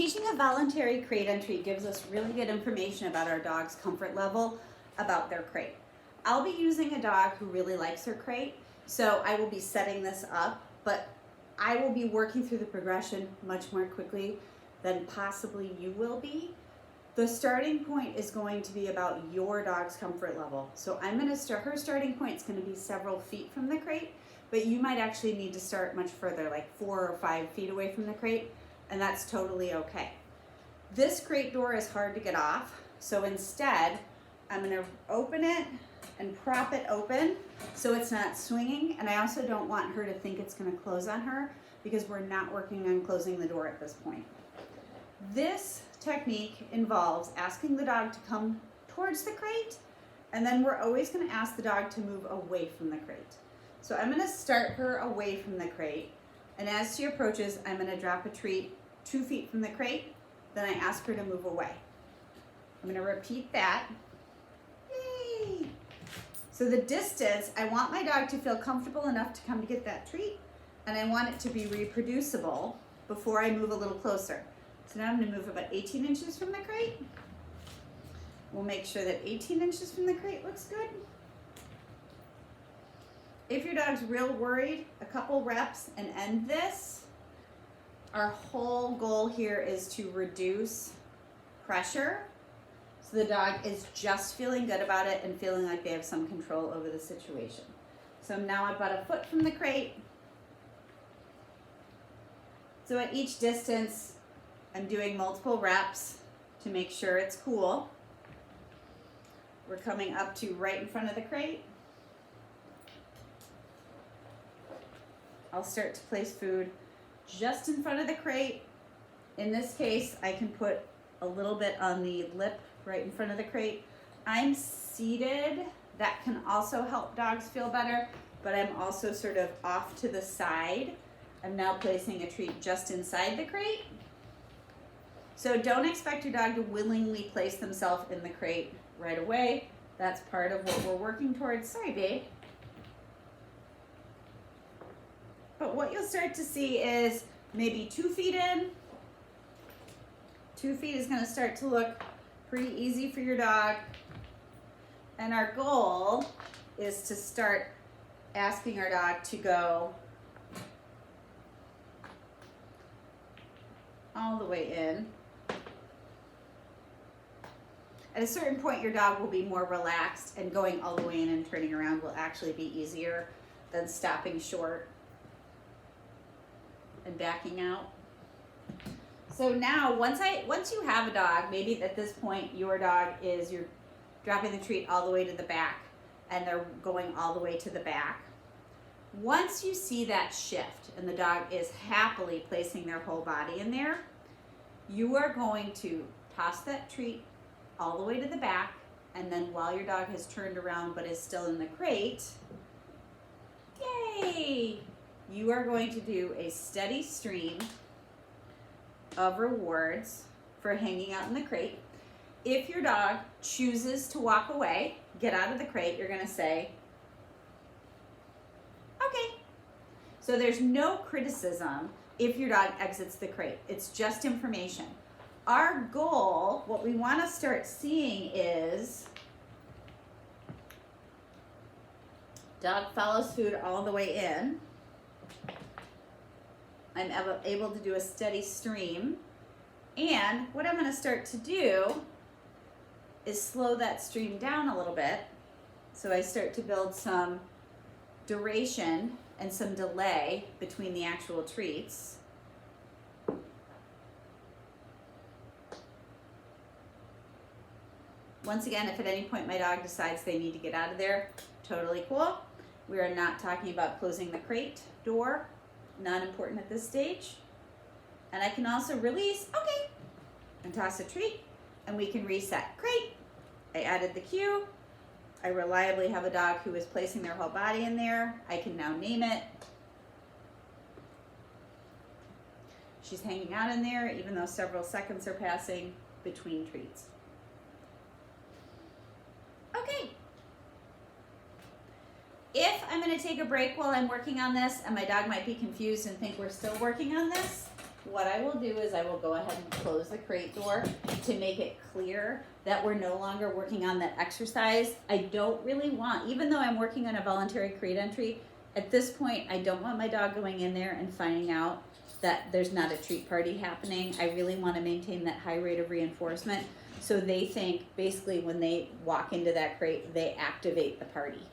Teaching a voluntary crate entry gives us really good information about our dog's comfort level about their crate. I'll be using a dog who really likes her crate, so I will be setting this up, but I will be working through the progression much more quickly than possibly you will be. The starting point is going to be about your dog's comfort level. So I'm going to start, her starting point is going to be several feet from the crate, but you might actually need to start much further, like 4 or 5 feet away from the crate, and that's totally okay. This crate door is hard to get off, so instead I'm going to open it and prop it open so it's not swinging, and I also don't want her to think it's going to close on her because we're not working on closing the door at this point. This technique involves asking the dog to come towards the crate, and then we're always going to ask the dog to move away from the crate. So I'm going to start her away from the crate, and as she approaches, I'm going to drop a treat 2 feet from the crate, then I ask her to move away. I'm going to repeat that. Yay! So the distance, I want my dog to feel comfortable enough to come to get that treat, and I want it to be reproducible before I move a little closer. So now I'm going to move about 18 inches from the crate. We'll make sure that 18 inches from the crate looks good. If your dog's real worried, a couple reps and end this. Our whole goal here is to reduce pressure so the dog is just feeling good about it and feeling like they have some control over the situation. So now I'm about a foot from the crate. So at each distance, I'm doing multiple reps to make sure it's cool. We're coming up to right in front of the crate. I'll start to place food just in front of the crate. In this case, I can put a little bit on the lip right in front of the crate. I'm seated. That can also help dogs feel better, but I'm also sort of off to the side. I'm now placing a treat just inside the crate. So don't expect your dog to willingly place themselves in the crate right away. That's part of what we're working towards. Sorry, babe. But what you'll start to see is maybe 2 feet in. 2 feet is going to start to look pretty easy for your dog. And our goal is to start asking our dog to go all the way in. At a certain point, your dog will be more relaxed, and going all the way in and turning around will actually be easier than stopping short and backing out. So now, once you have a dog, maybe at this point your dog is, you're dropping the treat all the way to the back and they're going all the way to the back. Once you see that shift and the dog is happily placing their whole body in there, you are going to toss that treat all the way to the back, and then while your dog has turned around but is still in the crate, yay! You are going to do a steady stream of rewards for hanging out in the crate. If your dog chooses to walk away, get out of the crate, you're going to say, okay. So there's no criticism if your dog exits the crate. It's just information. Our goal, what we want to start seeing is dog follows food all the way in. I'm able to do a steady stream. And what I'm going to start to do is slow that stream down a little bit. So I start to build some duration and some delay between the actual treats. Once again, if at any point my dog decides they need to get out of there, totally cool. We are not talking about closing the crate door. Not important at this stage. And I can also release, okay, and toss a treat, and we can reset. Great. I added the cue. I reliably have a dog who is placing their whole body in there. I can now name it. She's hanging out in there, even though several seconds are passing between treats. Okay. If I'm going to take a break while I'm working on this, and my dog might be confused and think we're still working on this, what I will do is I will go ahead and close the crate door to make it clear that we're no longer working on that exercise. I don't really want, even though I'm working on a voluntary crate entry, at this point, I don't want my dog going in there and finding out that there's not a treat party happening. I really want to maintain that high rate of reinforcement so they think basically when they walk into that crate, they activate the party.